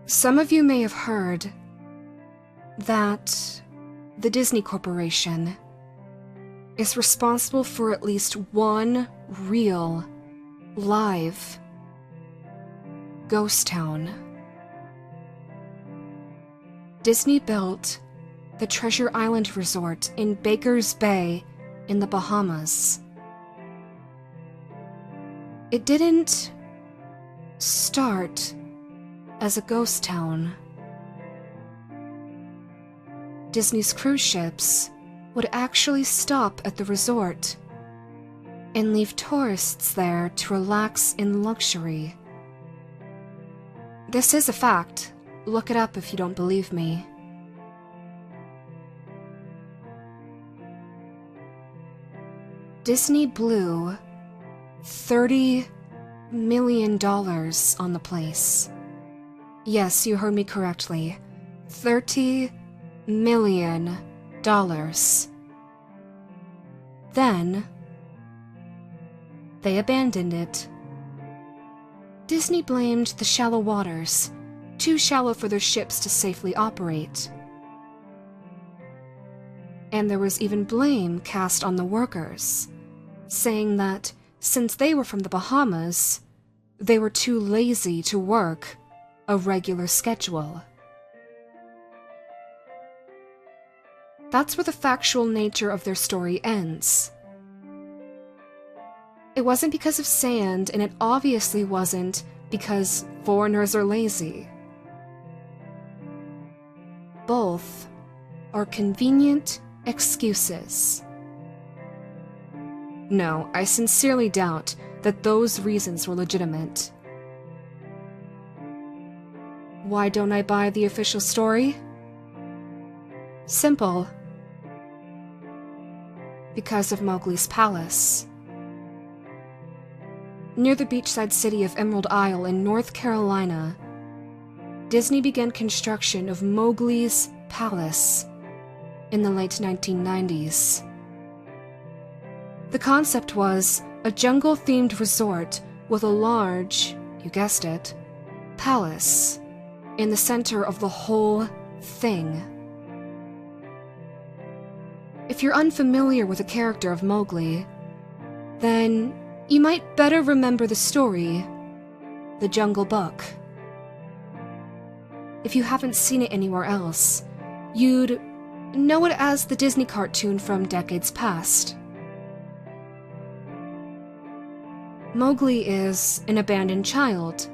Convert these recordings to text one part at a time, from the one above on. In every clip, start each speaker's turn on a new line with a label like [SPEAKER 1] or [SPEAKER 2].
[SPEAKER 1] Some of you may have heard that the Disney Corporation is responsible for at least one real, live ghost town. Disney built the Treasure Island Resort in Baker's Bay in the Bahamas. It didn't start as a ghost town. Disney's cruise ships would actually stop at the resort and leave tourists there to relax in luxury. This is a fact. Look it up if you don't believe me. Disney blew $30 million on the place. Yes, you heard me correctly. $30 million. Then, they abandoned it. Disney blamed the shallow waters, too shallow for their ships to safely operate. And there was even blame cast on the workers, saying that since they were from the Bahamas, they were too lazy to work a regular schedule. That's where the factual nature of their story ends. It wasn't because of sand, and it obviously wasn't because foreigners are lazy. Both are convenient excuses. No, I sincerely doubt that those reasons were legitimate. Why don't I buy the official story? Simple. Because of Mowgli's palace. Near the beachside city of Emerald Isle in North Carolina, Disney began construction of Mowgli's palace in the late 1990s. The concept was a jungle-themed resort with a large, you guessed it, palace in the center of the whole thing. If you're unfamiliar with the character of Mowgli, then you might better remember the story, The Jungle Book. If you haven't seen it anywhere else, you'd know it as the Disney cartoon from decades past. Mowgli is an abandoned child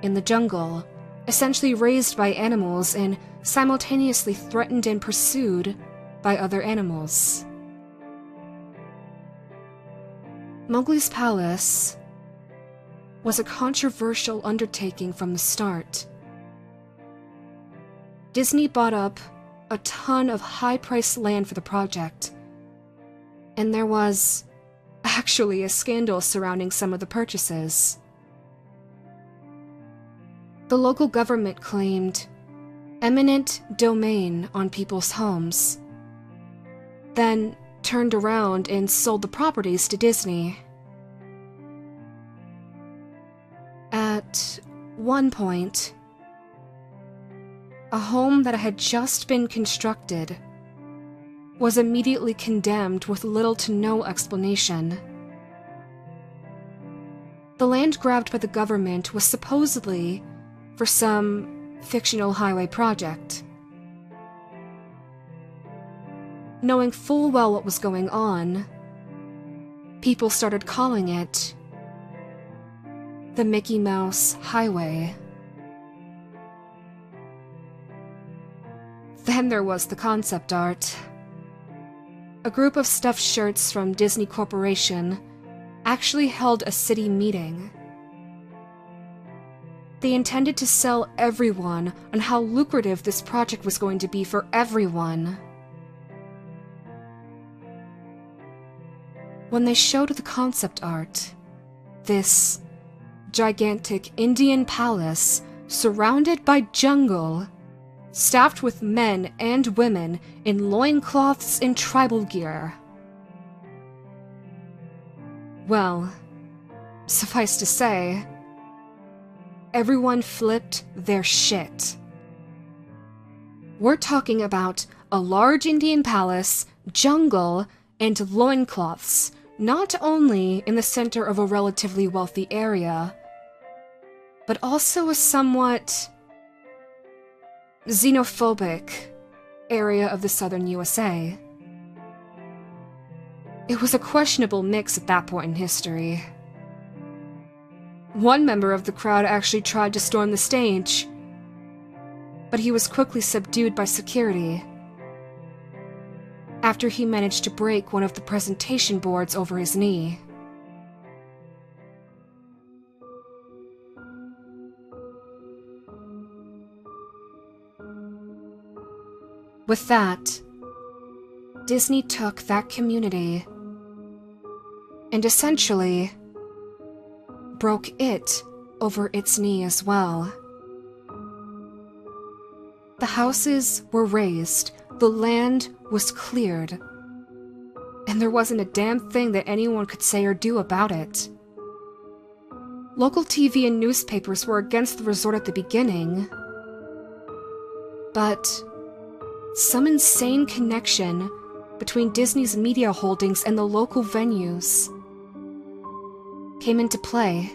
[SPEAKER 1] in the jungle, essentially raised by animals and simultaneously threatened and pursued by other animals. Mowgli's palace was a controversial undertaking from the start. Disney bought up a ton of high-priced land for the project, and there was actually a scandal surrounding some of the purchases. The local government claimed eminent domain on people's homes, then turned around and sold the properties to Disney. At one point, a home that had just been constructed was immediately condemned with little to no explanation. The land grabbed by the government was supposedly for some fictional highway project. Knowing full well what was going on, people started calling it the Mickey Mouse Highway. Then there was the concept art. A group of stuffed shirts from Disney Corporation actually held a city meeting. They intended to sell everyone on how lucrative this project was going to be for everyone. When they showed the concept art, this gigantic Indian palace surrounded by jungle, staffed with men and women in loincloths and tribal gear. Well, suffice to say, everyone flipped their shit. We're talking about a large Indian palace, jungle, and loincloths, not only in the center of a relatively wealthy area, but also a somewhat xenophobic area of the southern USA. It was a questionable mix at that point in history. One member of the crowd actually tried to storm the stage, but he was quickly subdued by security after he managed to break one of the presentation boards over his knee. With that, Disney took that community and essentially broke it over its knee as well. The houses were razed, the land was cleared, and there wasn't a damn thing that anyone could say or do about it. Local TV and newspapers were against the resort at the beginning, but some insane connection between Disney's media holdings and the local venues came into play,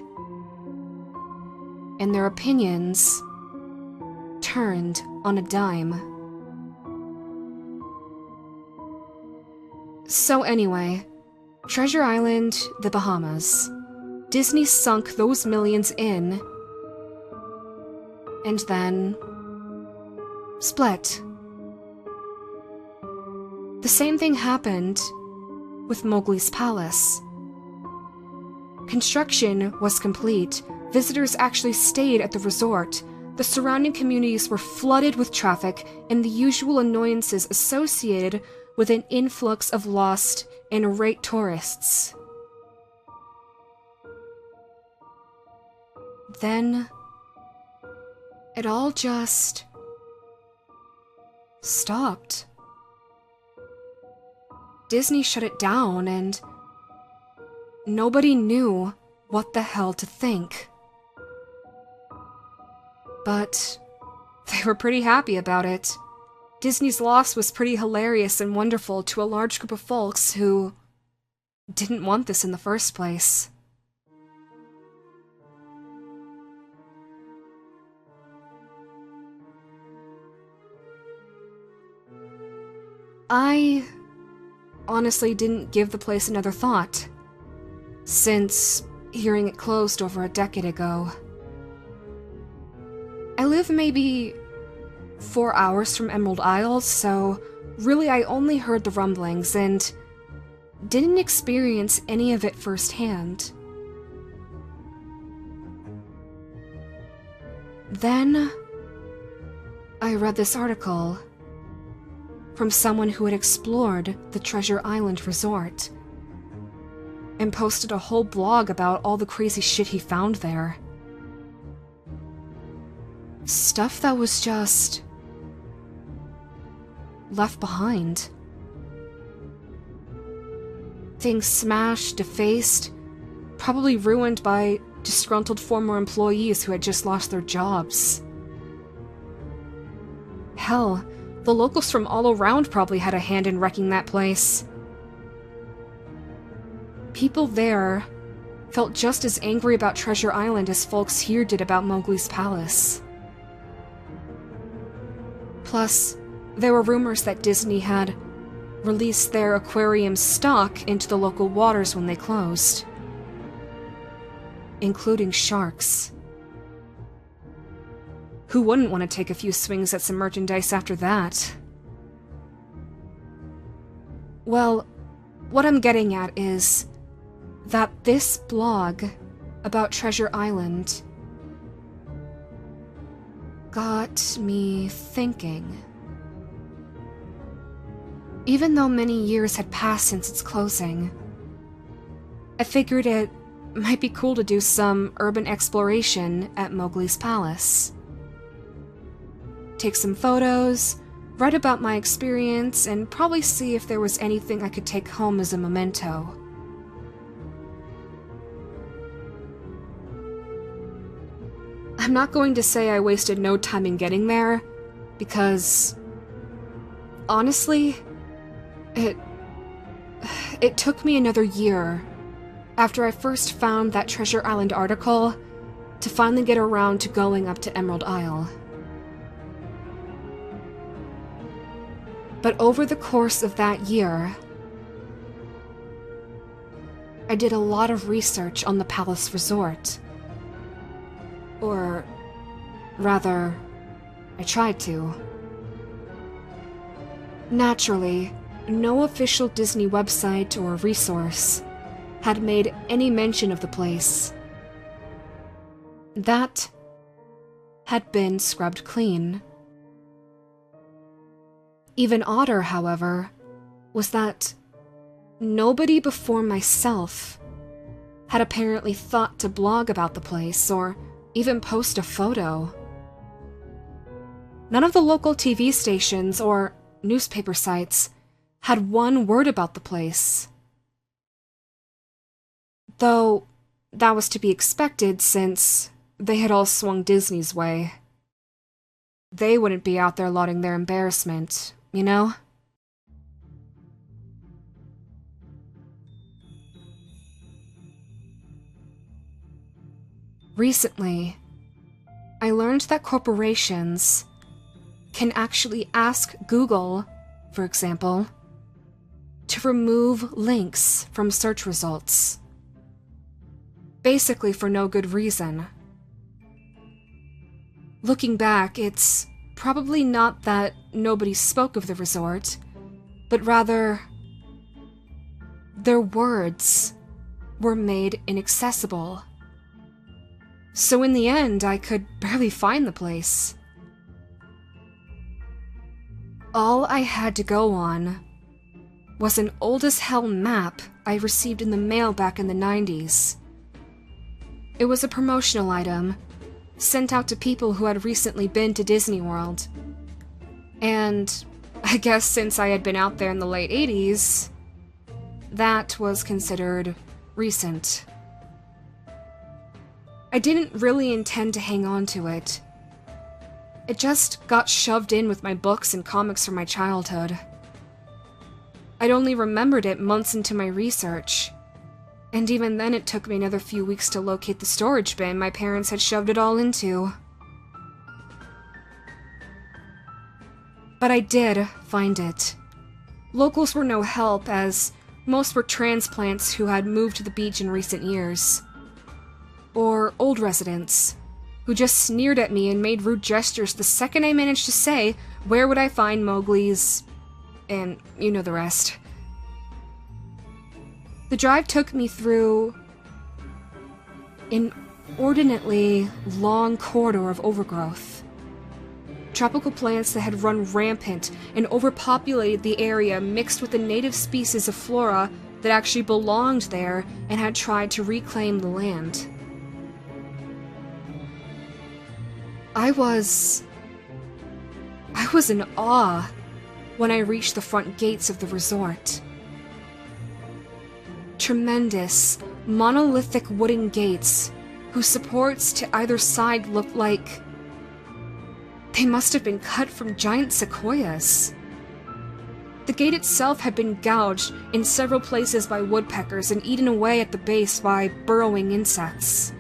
[SPEAKER 1] and their opinions turned on a dime. So anyway, Treasure Island, the Bahamas. Disney sunk those millions in, and then split. The same thing happened with Mowgli's Palace. Construction was complete. Visitors actually stayed at the resort. The surrounding communities were flooded with traffic and the usual annoyances associated with an influx of lost and irate tourists. Then, it all just stopped. Disney shut it down, and nobody knew what the hell to think. But they were pretty happy about it. Disney's loss was pretty hilarious and wonderful to a large group of folks who didn't want this in the first place. I honestly didn't give the place another thought, since hearing it closed over a decade ago. I live maybe 4 hours from Emerald Isle, so really I only heard the rumblings and didn't experience any of it firsthand. Then I read this article from someone who had explored the Treasure Island resort and posted a whole blog about all the crazy shit he found there. Stuff that was just left behind. Things smashed, defaced, probably ruined by disgruntled former employees who had just lost their jobs. Hell, the locals from all around probably had a hand in wrecking that place. People there felt just as angry about Treasure Island as folks here did about Mowgli's Palace. Plus, there were rumors that Disney had released their aquarium stock into the local waters when they closed, including sharks. Who wouldn't want to take a few swings at some merchandise after that? Well, what I'm getting at is that this blog about Treasure Island got me thinking. Even though many years had passed since its closing, I figured it might be cool to do some urban exploration at Mowgli's Palace. Take some photos, write about my experience, and probably see if there was anything I could take home as a memento. I'm not going to say I wasted no time in getting there, because honestly, it took me another year after I first found that Treasure Island article to finally get around to going up to Emerald Isle. But over the course of that year, I did a lot of research on the Palace Resort. Or rather, I tried to. Naturally, no official Disney website or resource had made any mention of the place. That had been scrubbed clean. Even odder, however, was that nobody before myself had apparently thought to blog about the place or even post a photo. None of the local TV stations or newspaper sites had one word about the place. Though that was to be expected since they had all swung Disney's way. They wouldn't be out there lauding their embarrassment, you know? Recently, I learned that corporations can actually ask Google, for example, to remove links from search results. Basically for no good reason. Looking back, it's probably not that nobody spoke of the resort, but rather their words were made inaccessible. So in the end, I could barely find the place. All I had to go on was an old-as-hell map I received in the mail back in the 90s. It was a promotional item, sent out to people who had recently been to Disney World. And I guess since I had been out there in the late 80s, that was considered recent. I didn't really intend to hang on to it. It just got shoved in with my books and comics from my childhood. I'd only remembered it months into my research, and even then it took me another few weeks to locate the storage bin my parents had shoved it all into. But I did find it. Locals were no help, as most were transplants who had moved to the beach in recent years. Or old residents, who just sneered at me and made rude gestures the second I managed to say, where would I find Mowgli's... and you know the rest. The drive took me through an inordinately long corridor of overgrowth. Tropical plants that had run rampant and overpopulated the area mixed with the native species of flora that actually belonged there and had tried to reclaim the land. I was in awe when I reached the front gates of the resort. Tremendous, monolithic wooden gates whose supports to either side looked like they must have been cut from giant sequoias. The gate itself had been gouged in several places by woodpeckers and eaten away at the base by burrowing insects.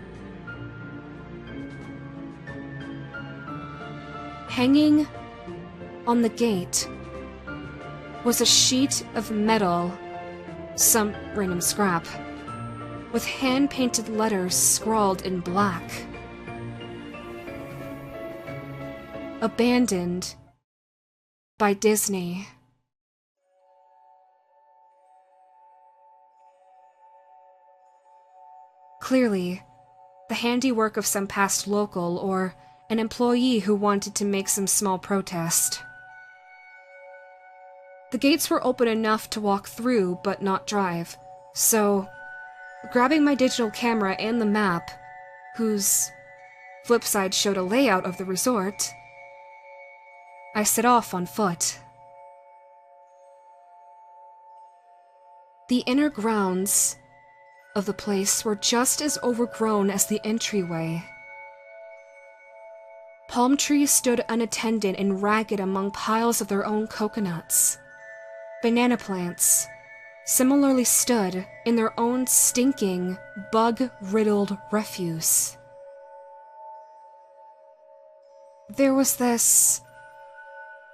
[SPEAKER 1] Hanging on the gate was a sheet of metal, some random scrap, with hand-painted letters scrawled in black. Abandoned by Disney. Clearly, the handiwork of some past local or an employee who wanted to make some small protest. The gates were open enough to walk through, but not drive, so, grabbing my digital camera and the map, whose flip side showed a layout of the resort, I set off on foot. The inner grounds of the place were just as overgrown as the entryway. Palm trees stood unattended and ragged among piles of their own coconuts. Banana plants similarly stood in their own stinking, bug-riddled refuse. There was this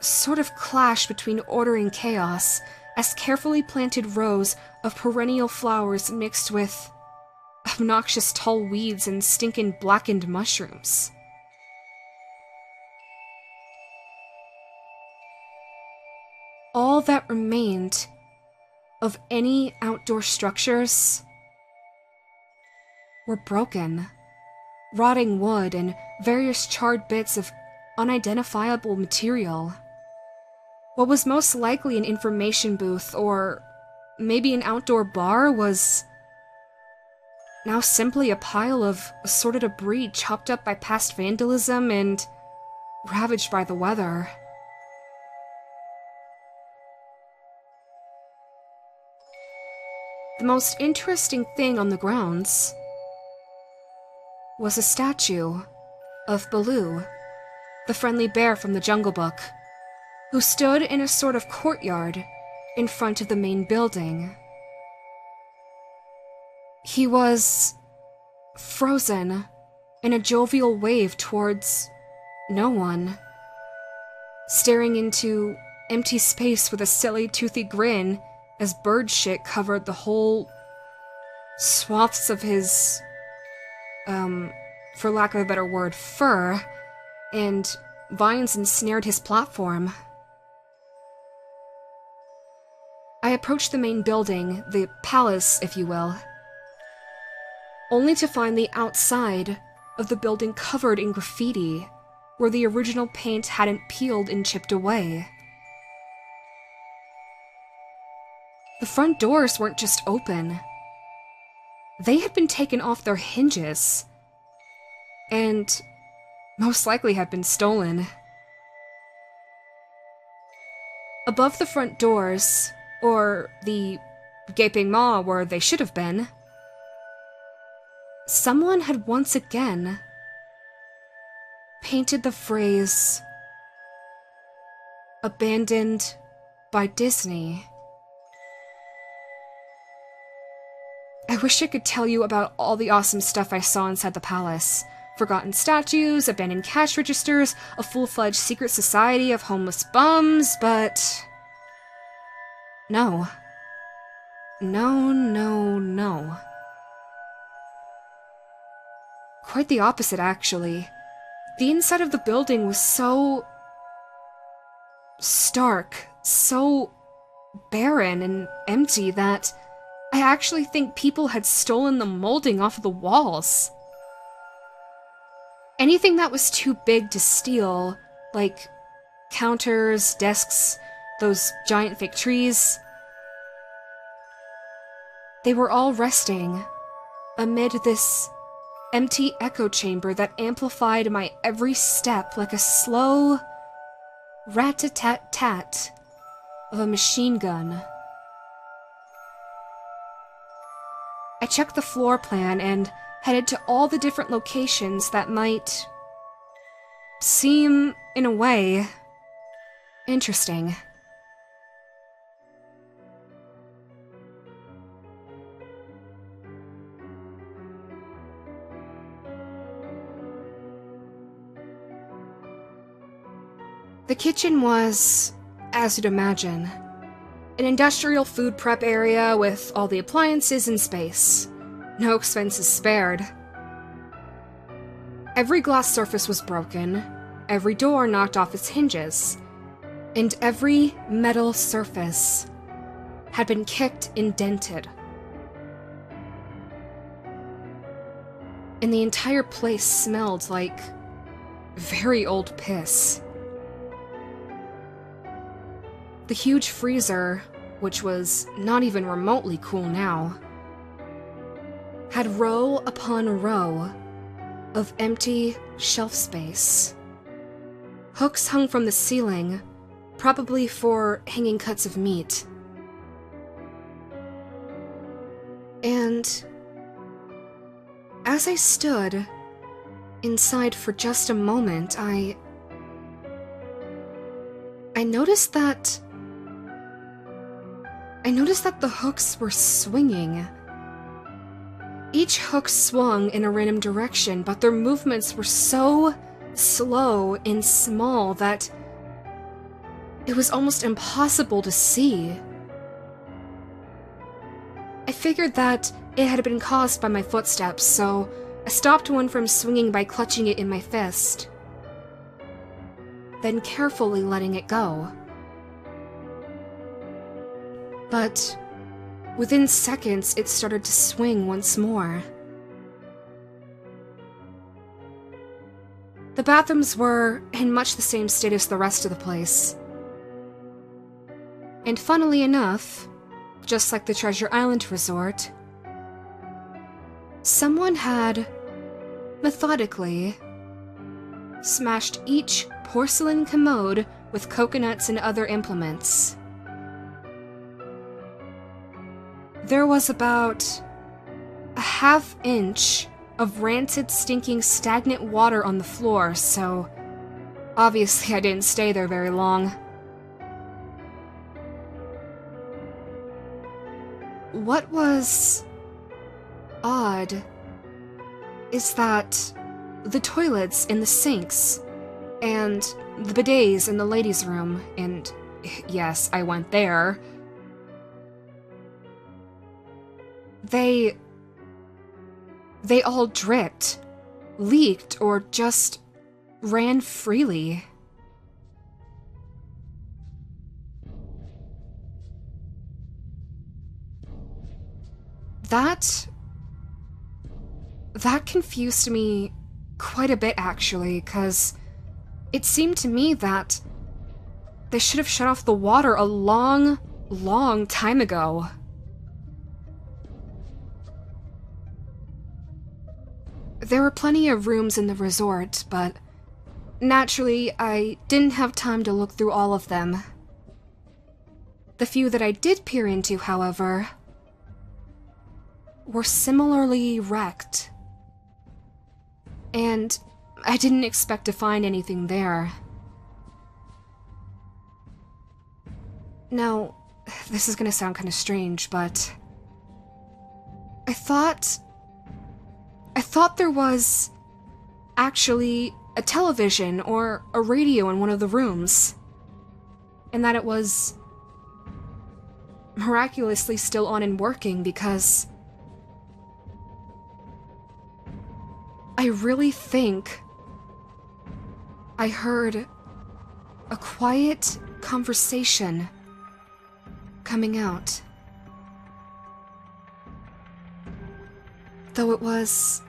[SPEAKER 1] sort of clash between order and chaos as carefully planted rows of perennial flowers mixed with obnoxious tall weeds and stinking blackened mushrooms. All that remained of any outdoor structures were broken, rotting wood and various charred bits of unidentifiable material. What was most likely an information booth or maybe an outdoor bar was now simply a pile of assorted debris chopped up by past vandalism and ravaged by the weather. The most interesting thing on the grounds was a statue of Baloo, the friendly bear from the Jungle Book, who stood in a sort of courtyard in front of the main building. He was frozen in a jovial wave towards no one, staring into empty space with a silly, toothy grin as bird shit covered the whole swaths of his, for lack of a better word, fur, and vines ensnared his platform. I approached the main building, the palace, if you will, only to find the outside of the building covered in graffiti, where the original paint hadn't peeled and chipped away. The front doors weren't just open. They had been taken off their hinges, and most likely had been stolen. Above the front doors, or the gaping maw where they should have been, someone had once again painted the phrase, "Abandoned by Disney." I wish I could tell you about all the awesome stuff I saw inside the palace. Forgotten statues, abandoned cash registers, a full-fledged secret society of homeless bums, but no. No, no, no. Quite the opposite, actually. The inside of the building was so stark, so barren and empty that I actually think people had stolen the molding off of the walls. Anything that was too big to steal, like counters, desks, those giant fake trees, they were all resting amid this empty echo chamber that amplified my every step like a slow rat-a-tat-tat of a machine gun. I checked the floor plan and headed to all the different locations that might seem, in a way, interesting. The kitchen was, as you'd imagine, an industrial food prep area with all the appliances in space. No expenses spared. Every glass surface was broken, every door knocked off its hinges, and every metal surface had been kicked and dented. And the entire place smelled like very old piss. The huge freezer, which was not even remotely cool now, had row upon row of empty shelf space. Hooks hung from the ceiling, probably for hanging cuts of meat. And as I stood inside for just a moment, I noticed that the hooks were swinging. Each hook swung in a random direction, but their movements were so slow and small that it was almost impossible to see. I figured that it had been caused by my footsteps, so I stopped one from swinging by clutching it in my fist, then carefully letting it go. But within seconds, it started to swing once more. The bathrooms were in much the same state as the rest of the place. And funnily enough, just like the Treasure Island resort, someone had methodically smashed each porcelain commode with coconuts and other implements. There was about a half-inch of rancid, stinking, stagnant water on the floor, so obviously I didn't stay there very long. What was odd is that the toilets in the sinks and the bidets in the ladies' room, and yes, I went there, they all dripped, leaked, or just ran freely. That confused me quite a bit, actually, 'cause it seemed to me that they should have shut off the water a long, long time ago. There were plenty of rooms in the resort, but naturally, I didn't have time to look through all of them. The few that I did peer into, however, were similarly wrecked. And I didn't expect to find anything there. Now, this is gonna sound kind of strange, but I thought there was actually a television or a radio in one of the rooms, and that it was miraculously still on and working, because I really think I heard a quiet conversation coming out. Though it was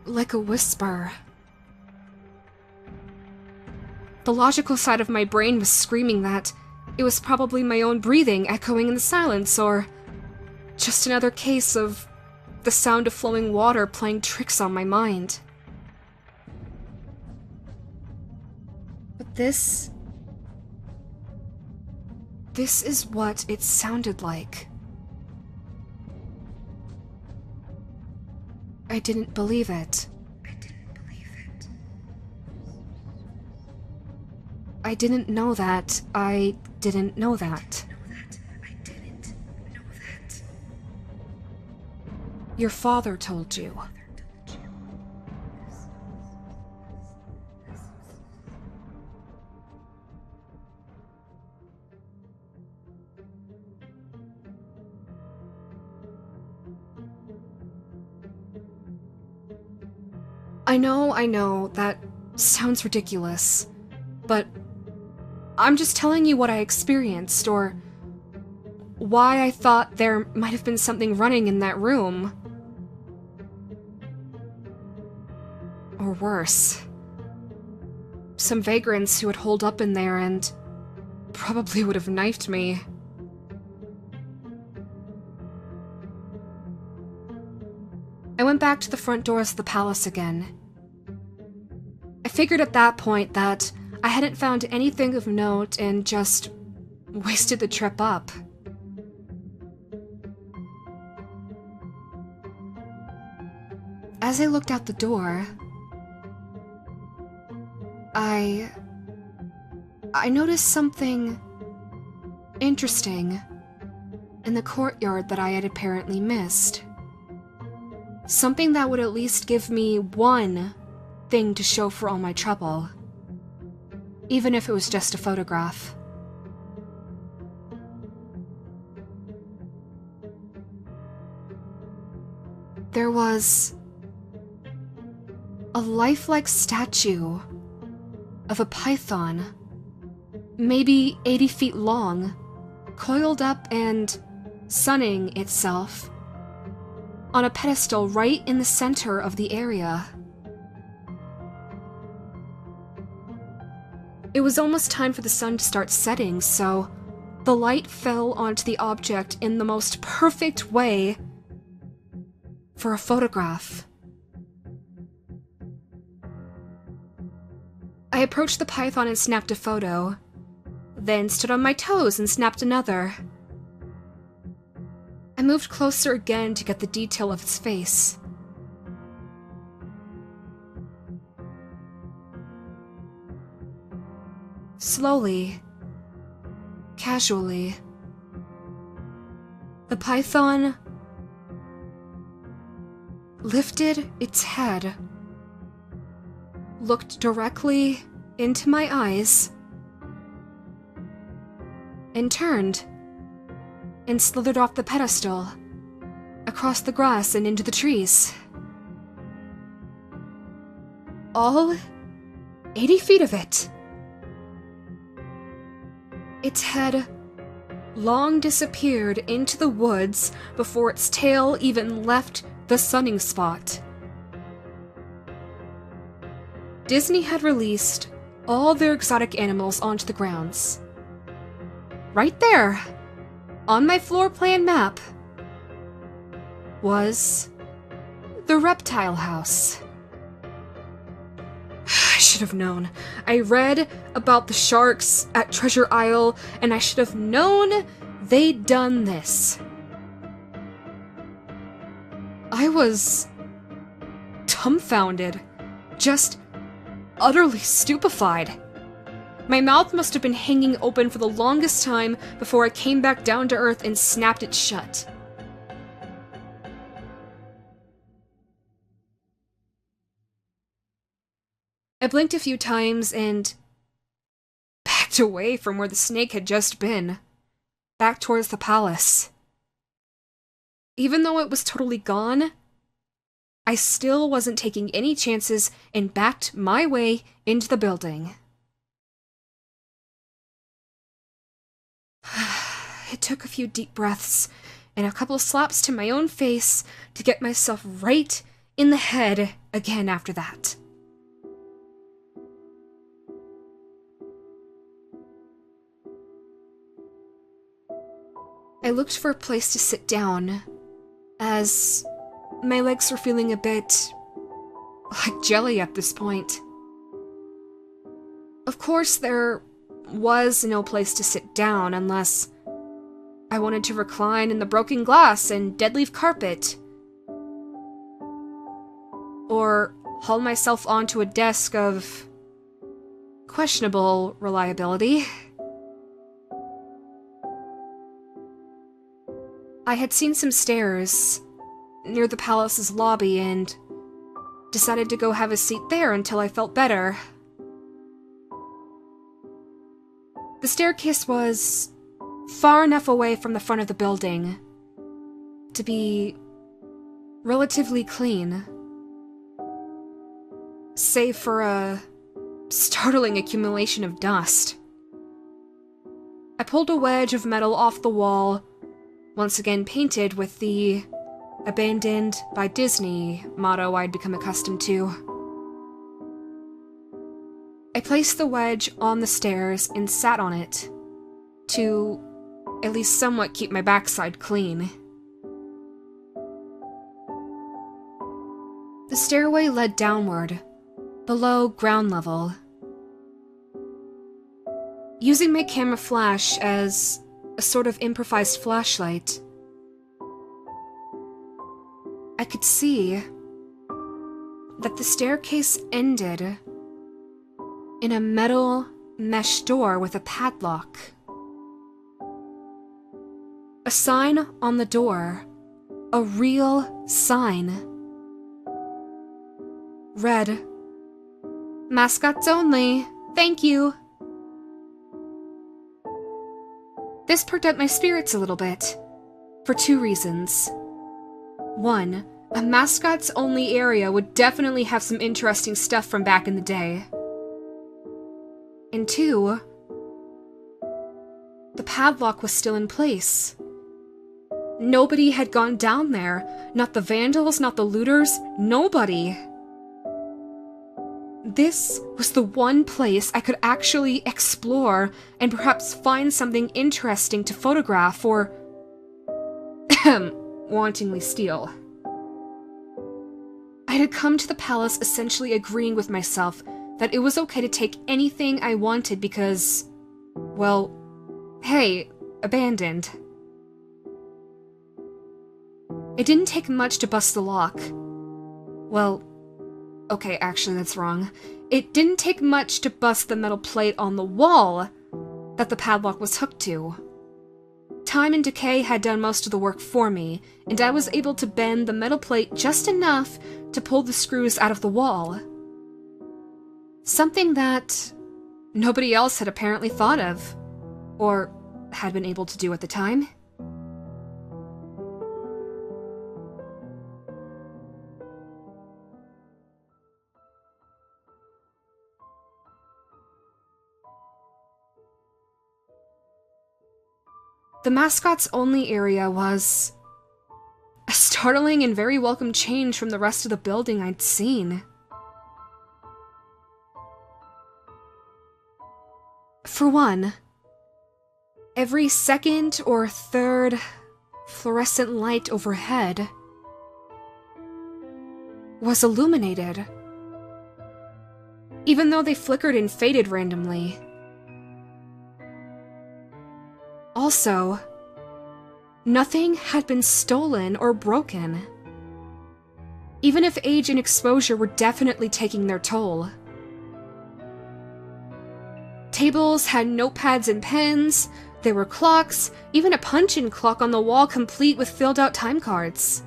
[SPEAKER 1] like a whisper. The logical side of my brain was screaming that it was probably my own breathing echoing in the silence, or just another case of the sound of flowing water playing tricks on my mind. But this is what it sounded like. I didn't believe it. I didn't know that. I didn't know that. Your father told you. I know, that sounds ridiculous, but I'm just telling you what I experienced, or why I thought there might have been something running in that room. Or worse, some vagrants who had holed up in there and probably would have knifed me. I went back to the front doors of the palace again. I figured at that point that I hadn't found anything of note and just wasted the trip up. As I looked out the door, I noticed something interesting in the courtyard that I had apparently missed. Something that would at least give me one thing to show for all my trouble, even if it was just a photograph. There was a lifelike statue of a python, maybe 80 feet long, coiled up and sunning itself on a pedestal right in the center of the area. It was almost time for the sun to start setting, so the light fell onto the object in the most perfect way for a photograph. I approached the python and snapped a photo, then stood on my toes and snapped another. I moved closer again to get the detail of its face. Slowly, casually, the python lifted its head, looked directly into my eyes, and turned and slithered off the pedestal, across the grass and into the trees. All 80 feet of it. Its head long disappeared into the woods before its tail even left the sunning spot. Disney had released all their exotic animals onto the grounds. Right there, on my floor plan map, was the reptile house. I should have known. I read about the sharks at Treasure Isle, and I should have known they'd done this. I was dumbfounded, just utterly stupefied. My mouth must have been hanging open for the longest time before I came back down to earth and snapped it shut. I blinked a few times and backed away from where the snake had just been, back towards the palace. Even though it was totally gone, I still wasn't taking any chances and backed my way into the building. It took a few deep breaths and a couple slaps to my own face to get myself right in the head again after that. I looked for a place to sit down, as my legs were feeling a bit like jelly at this point. Of course, there was no place to sit down unless I wanted to recline in the broken glass and dead leaf carpet, or haul myself onto a desk of questionable reliability. I had seen some stairs near the palace's lobby and decided to go have a seat there until I felt better. The staircase was far enough away from the front of the building to be relatively clean, save for a startling accumulation of dust. I pulled a wedge of metal off the wall, once again painted with the "Abandoned by Disney" motto I'd become accustomed to. I placed the wedge on the stairs and sat on it, to at least somewhat keep my backside clean. The stairway led downward, below ground level. Using my camera flash as a sort of improvised flashlight, I could see that the staircase ended in a metal mesh door with a padlock. A sign on the door, a real sign, read, "Mascots only, thank you." This perked up my spirits a little bit, for 2 reasons. 1, a mascots only area would definitely have some interesting stuff from back in the day. And 2, the padlock was still in place. Nobody had gone down there. Not the vandals, not the looters, nobody. This was the one place I could actually explore and perhaps find something interesting to photograph or wantingly steal. I had come to the palace essentially agreeing with myself that it was okay to take anything I wanted because, well, hey, abandoned. It didn't take much to bust the lock. Well, okay, actually that's wrong. It didn't take much to bust the metal plate on the wall that the padlock was hooked to. Time and decay had done most of the work for me, and I was able to bend the metal plate just enough to pull the screws out of the wall. Something that nobody else had apparently thought of, or had been able to do at the time. The mascots only area was a startling and very welcome change from the rest of the building I'd seen. For one, every second or third fluorescent light overhead was illuminated, even though they flickered and faded randomly. Also, nothing had been stolen or broken, even if age and exposure were definitely taking their toll. Tables had notepads and pens, there were clocks, even a punch-in clock on the wall complete with filled-out time cards.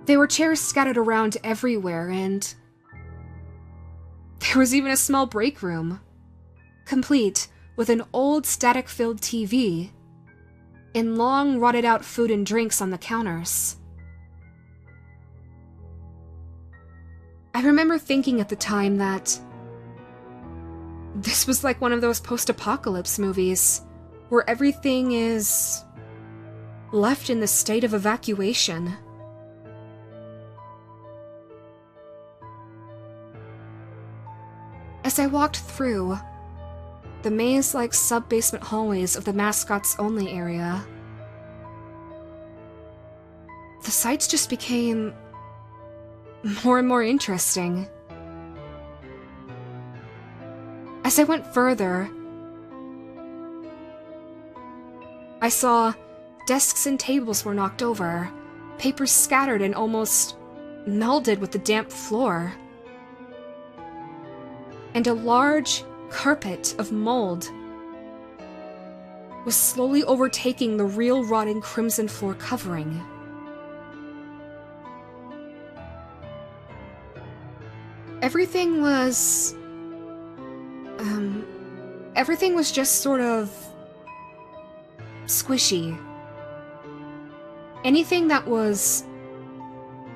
[SPEAKER 1] There were chairs scattered around everywhere, and there was even a small break room, complete with an old static-filled TV and long rotted-out food and drinks on the counters. I remember thinking at the time that this was like one of those post-apocalypse movies where everything is left in the state of evacuation. As I walked through the maze-like sub-basement hallways of the mascots-only area, the sights just became more and more interesting. As I went further, I saw desks and tables were knocked over, papers scattered and almost melded with the damp floor, and a large carpet of mold was slowly overtaking the real rotting crimson floor covering. Everything was just sort of squishy. Anything that was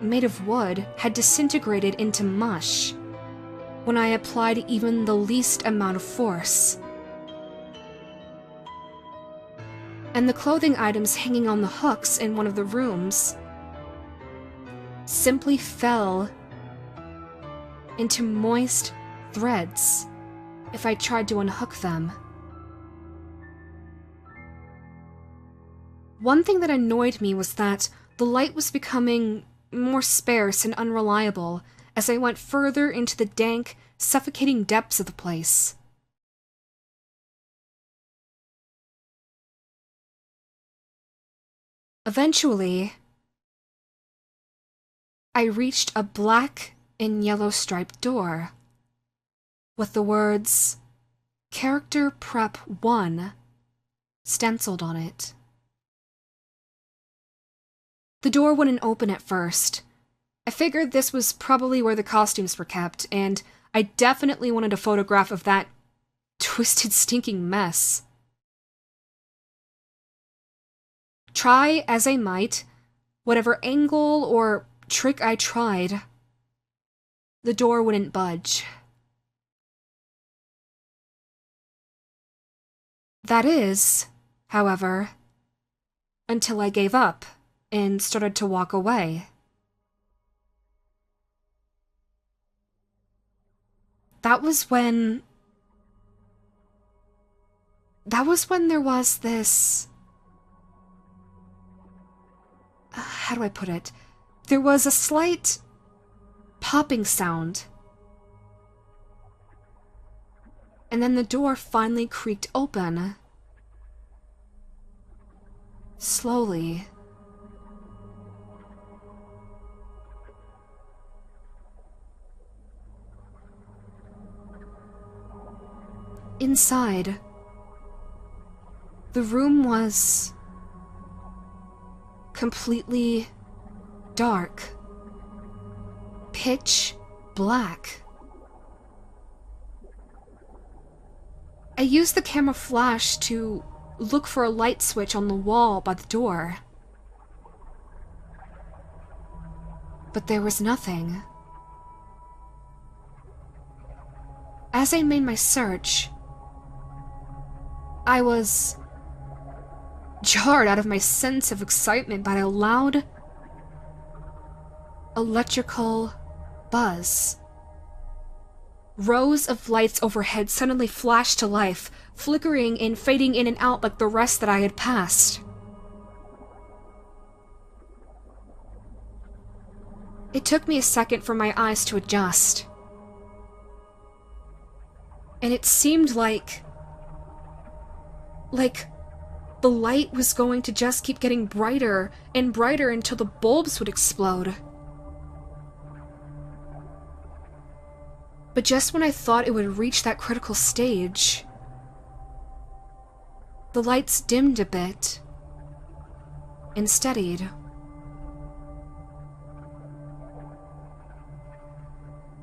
[SPEAKER 1] made of wood had disintegrated into mush when I applied even the least amount of force. And the clothing items hanging on the hooks in one of the rooms simply fell into moist threads if I tried to unhook them. One thing that annoyed me was that the light was becoming more sparse and unreliable as I went further into the dank, suffocating depths of the place. Eventually, I reached a black and yellow striped door, with the words Character Prep 1 stenciled on it. The door wouldn't open at first. I figured this was probably where the costumes were kept, and I definitely wanted a photograph of that twisted, stinking mess. Try as I might, whatever angle or trick I tried, the door wouldn't budge. That is, however, until I gave up and started to walk away. That was when there was this... how do I put it? There was a slight popping sound. And then the door finally creaked open. Slowly. Inside, the room was completely dark, pitch black. I used the camera flash to look for a light switch on the wall by the door, but there was nothing. As I made my search, I was jarred out of my sense of excitement by a loud electrical buzz. Rows of lights overhead suddenly flashed to life, flickering and fading in and out like the rest that I had passed. It took me a second for my eyes to adjust. And it seemed like the light was going to just keep getting brighter and brighter until the bulbs would explode. But just when I thought it would reach that critical stage, the lights dimmed a bit and steadied.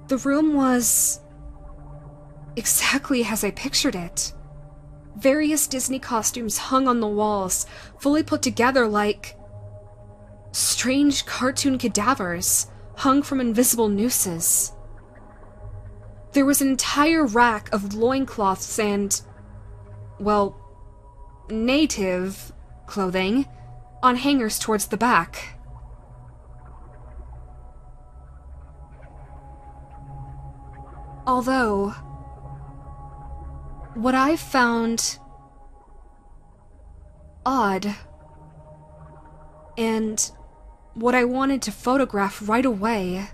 [SPEAKER 1] The room was exactly as I pictured it. Various Disney costumes hung on the walls, fully put together like strange cartoon cadavers hung from invisible nooses. There was an entire rack of loincloths and, well, native clothing on hangers towards the back. Although, what I found odd, and what I wanted to photograph right away,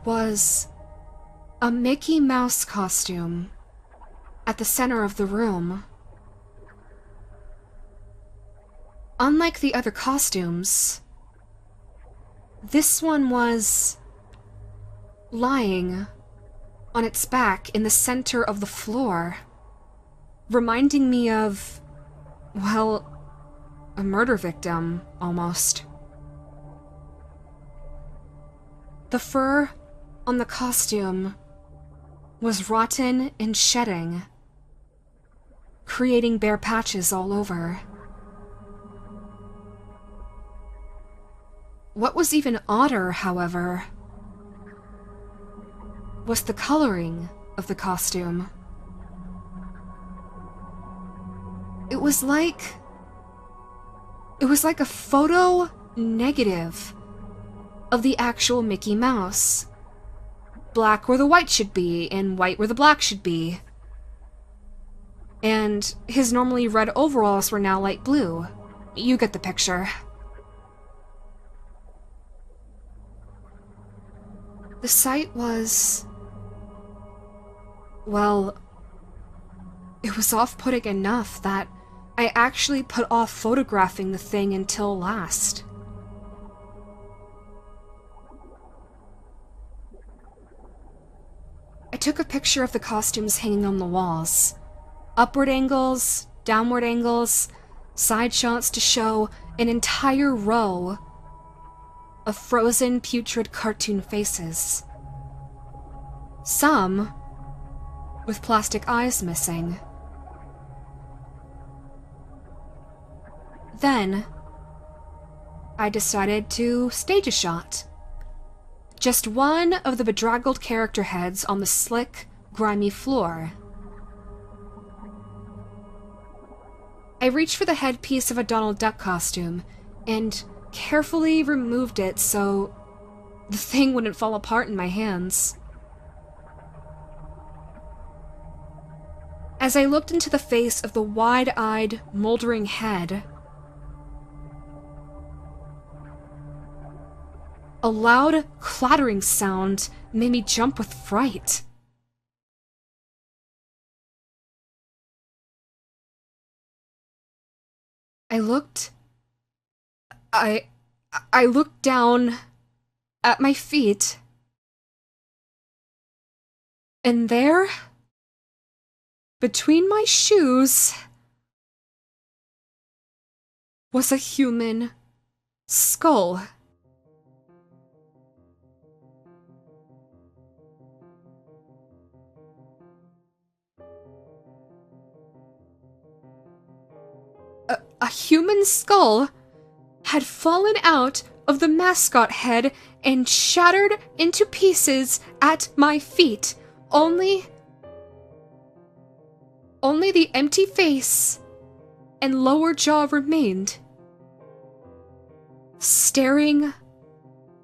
[SPEAKER 1] was a Mickey Mouse costume at the center of the room. Unlike the other costumes, this one was lying on its back in the center of the floor, reminding me of, well, a murder victim, almost. The fur on the costume was rotten and shedding, creating bare patches all over. What was even odder, however, was the coloring of the costume. It was like a photo negative of the actual Mickey Mouse. Black where the white should be, and white where the black should be. And his normally red overalls were now light blue. You get the picture. The sight was... well, it was off-putting enough that I actually put off photographing the thing until last. took a picture of the costumes hanging on the walls. Upward angles, downward angles, side shots to show an entire row of frozen, putrid cartoon faces. Some with plastic eyes missing. Then, I decided to stage a shot. Just one of the bedraggled character heads on the slick, grimy floor. I reached for the headpiece of a Donald Duck costume and carefully removed it so the thing wouldn't fall apart in my hands. As I looked into the face of the wide-eyed, moldering head, a loud, clattering sound made me jump with fright. I looked down at my feet, and there, between my shoes, was a human skull. A human skull had fallen out of the mascot head and shattered into pieces at my feet. Only the empty face and lower jaw remained, staring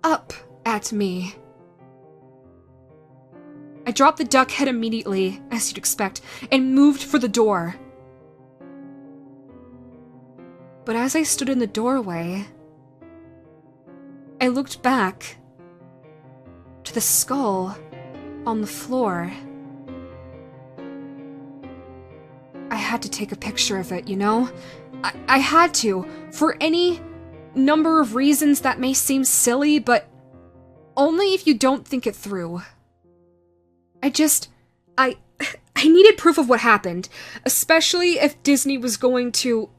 [SPEAKER 1] up at me. I dropped the duck head immediately, as you'd expect, and moved for the door. But as I stood in the doorway, I looked back to the skull on the floor. I had to take a picture of it, you know? I had to, for any number of reasons that may seem silly, but only if you don't think it through. I needed proof of what happened, especially if Disney was going to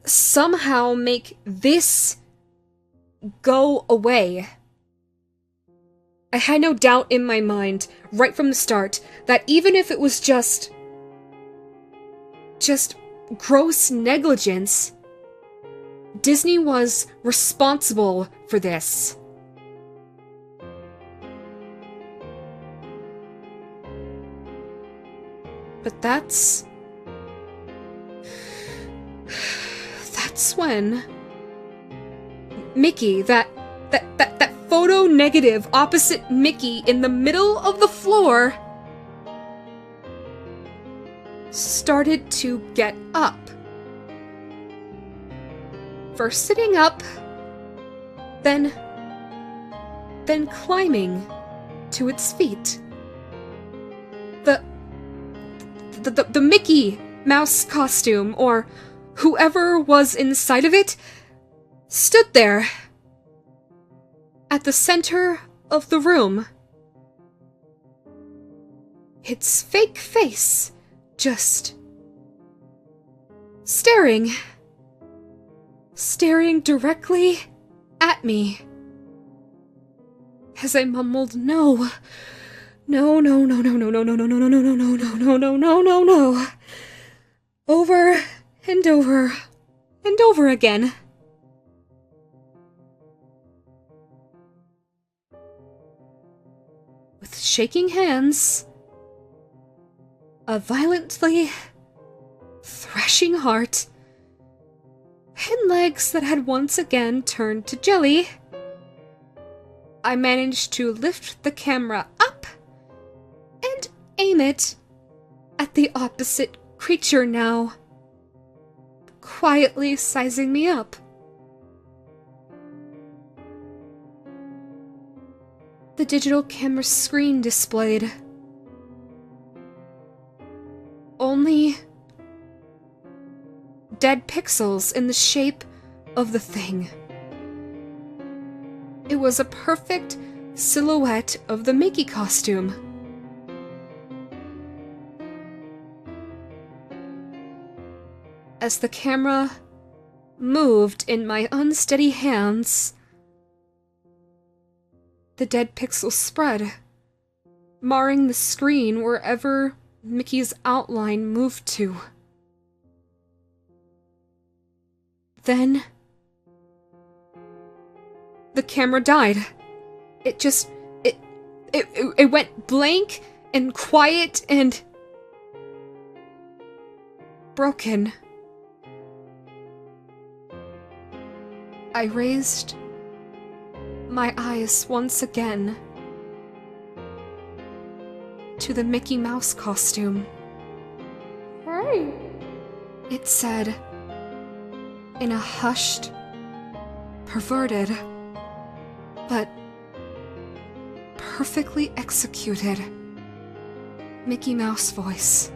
[SPEAKER 1] somehow make this go away. I had no doubt in my mind, right from the start, that even if it was just gross negligence, Disney was responsible for this. But that's when Mickey, that photo negative opposite Mickey in the middle of the floor, started to get up. First sitting up, then climbing to its feet. The Mickey Mouse costume, or whoever was inside of it, stood there at the center of the room. Its fake face just staring directly at me as I mumbled, no, no, no, no, no, no, no, no, no, no, no, no, no, no, no, no, no, no, no, over and over and over again. With shaking hands, a violently thrashing heart, and legs that had once again turned to jelly, I managed to lift the camera up and aim it at the opposite creature now, quietly sizing me up. The digital camera screen displayed only dead pixels in the shape of the thing. It was a perfect silhouette of the Mickey costume, As the camera moved in my unsteady hands, the dead pixels spread, marring the screen wherever Mickey's outline moved to. Then, the camera died. It went blank and quiet and broken. I raised my eyes once again to the Mickey Mouse costume.
[SPEAKER 2] Hey!
[SPEAKER 1] It said, in a hushed, perverted, but perfectly executed Mickey Mouse voice.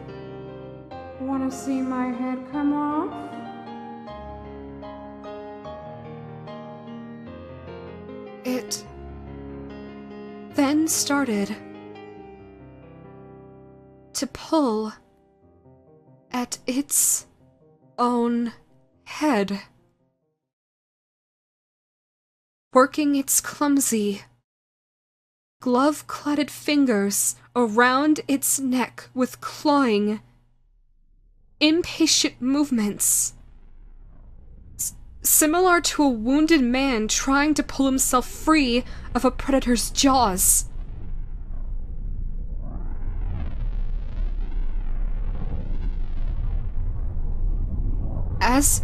[SPEAKER 2] Wanna see my head come off?
[SPEAKER 1] It then started to pull at its own head, working its clumsy, glove-cladded fingers around its neck with clawing, impatient movements, similar to a wounded man trying to pull himself free of a predator's jaws. As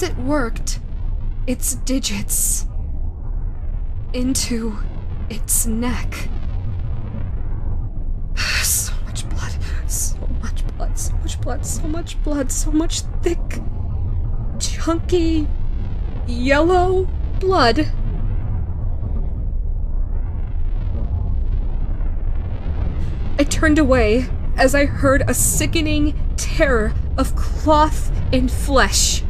[SPEAKER 1] it worked its digits into its neck. So much blood, so much blood, so much blood, so much blood, so much thick, chunky, yellow blood. I turned away as I heard a sickening tear of cloth and flesh.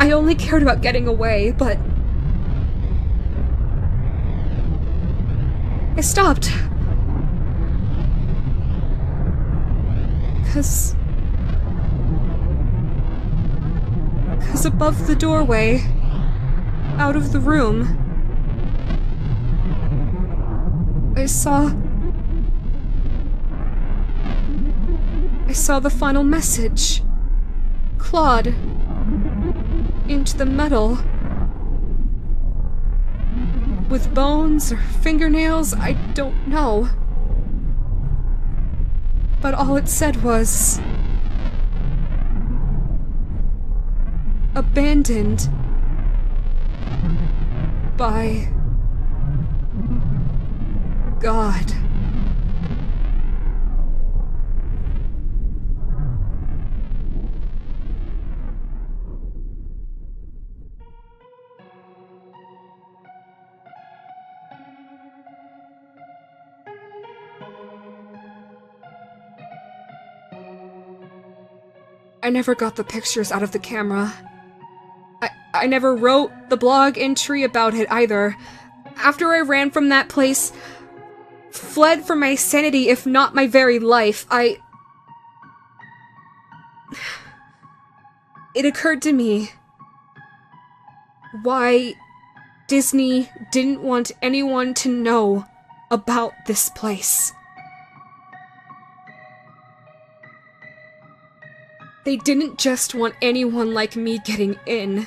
[SPEAKER 1] I only cared about getting away, but I stopped. Because above the doorway, out of the room, I saw the final message, clawed into the metal, with bones or fingernails, I don't know. But all it said was, abandoned by God. I never got the pictures out of the camera. I never wrote the blog entry about it either. After I ran from that place, fled for my sanity if not my very life, it occurred to me why Disney didn't want anyone to know about this place. They didn't just want anyone like me getting in.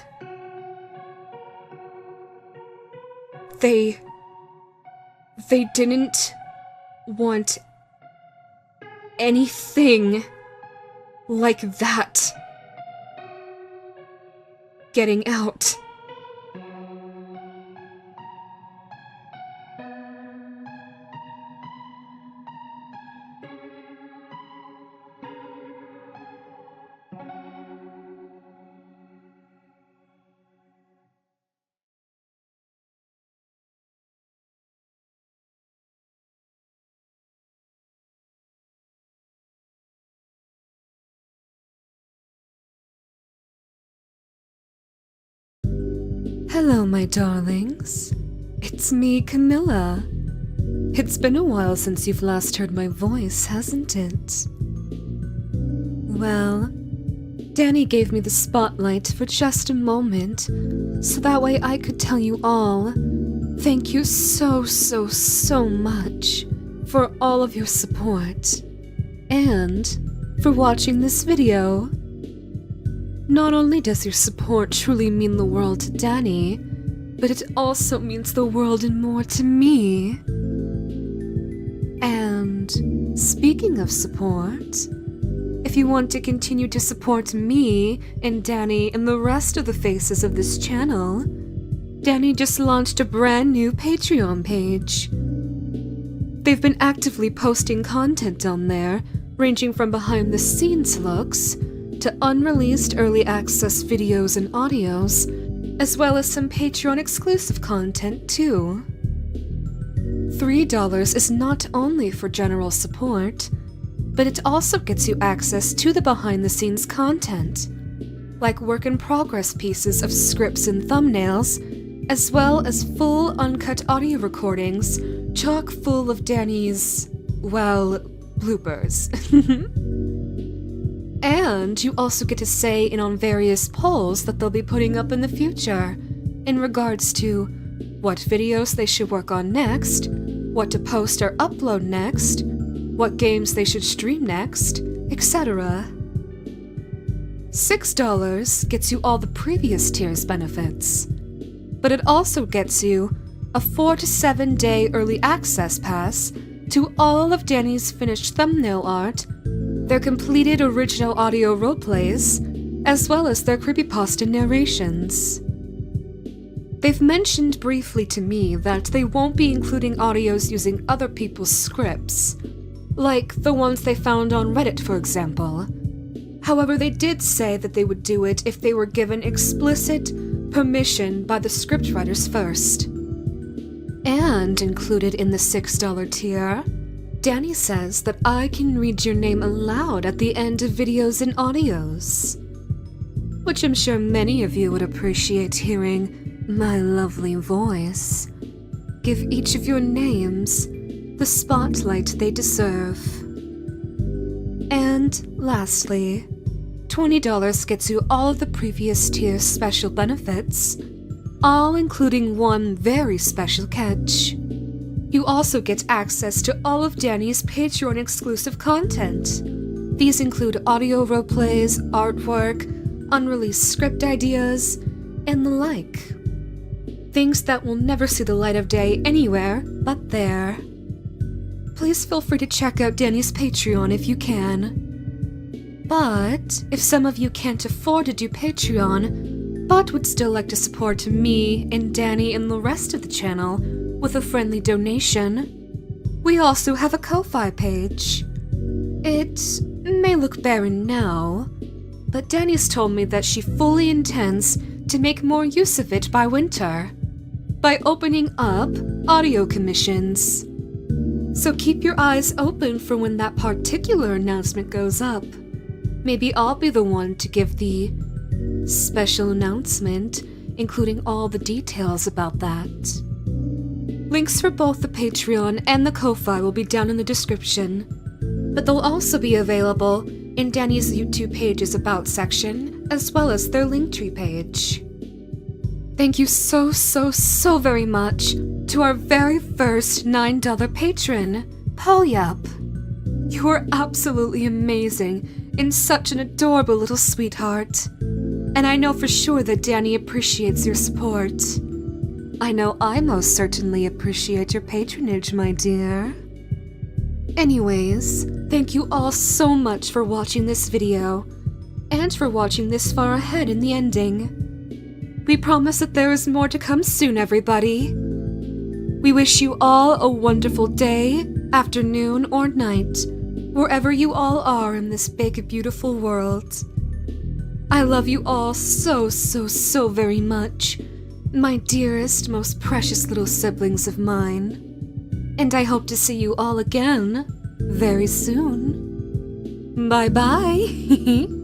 [SPEAKER 1] They didn't want anything like that getting out. Hello, my darlings. It's me, Camilla. It's been a while since you've last heard my voice, hasn't it? Well, Danny gave me the spotlight for just a moment, so that way I could tell you all, thank you so much for all of your support, and for watching this video. Not only does your support truly mean the world to Danny, but it also means the world and more to me. And speaking of support, if you want to continue to support me and Danny and the rest of the faces of this channel, Danny just launched a brand new Patreon page. They've been actively posting content on there, ranging from behind the scenes looks to unreleased early access videos and audios, as well as some Patreon exclusive content too. $3 is not only for general support, but it also gets you access to the behind-the-scenes content, like work-in-progress pieces of scripts and thumbnails, as well as full uncut audio recordings chock full of Danny's, well, bloopers. And you also get to say in on various polls that they'll be putting up in the future, in regards to what videos they should work on next, what to post or upload next, what games they should stream next, etc. $6 gets you all the previous tier's benefits, but it also gets you a 4 to 7 day early access pass to all of Danny's finished thumbnail art, their completed original audio roleplays, as well as their creepypasta narrations. They've mentioned briefly to me that they won't be including audios using other people's scripts, like the ones they found on Reddit, for example. However, they did say that they would do it if they were given explicit permission by the scriptwriters first. And included in the $6 tier, Danny says that I can read your name aloud at the end of videos and audios, which I'm sure many of you would appreciate hearing my lovely voice give each of your names the spotlight they deserve. And lastly, $20 gets you all of the previous tier's special benefits, all including one very special catch. You also get access to all of Danny's Patreon exclusive content. These include audio roleplays, artwork, unreleased script ideas, and the like. Things that will never see the light of day anywhere but there. Please feel free to check out Danny's Patreon if you can. But if some of you can't afford to do Patreon, but would still like to support me and Danny and the rest of the channel with a friendly donation, we also have a Ko-Fi page. It may look barren now, but Danny's told me that she fully intends to make more use of it by winter, by opening up audio commissions. So keep your eyes open for when that particular announcement goes up. Maybe I'll be the one to give the special announcement, including all the details about that. Links for both the Patreon and the Ko-Fi will be down in the description, but they'll also be available in Danny's YouTube page's About section, as well as their Linktree page. Thank you so very much to our very first $9 patron, Polyup. You are absolutely amazing and such an adorable little sweetheart. And I know for sure that Danny appreciates your support. I know I most certainly appreciate your patronage, my dear. Anyways, thank you all so much for watching this video, and for watching this far ahead in the ending. We promise that there is more to come soon, everybody. We wish you all a wonderful day, afternoon, or night, wherever you all are in this big, beautiful world. I love you all so very much, my dearest, most precious little siblings of mine. And I hope to see you all again very soon. Bye-bye.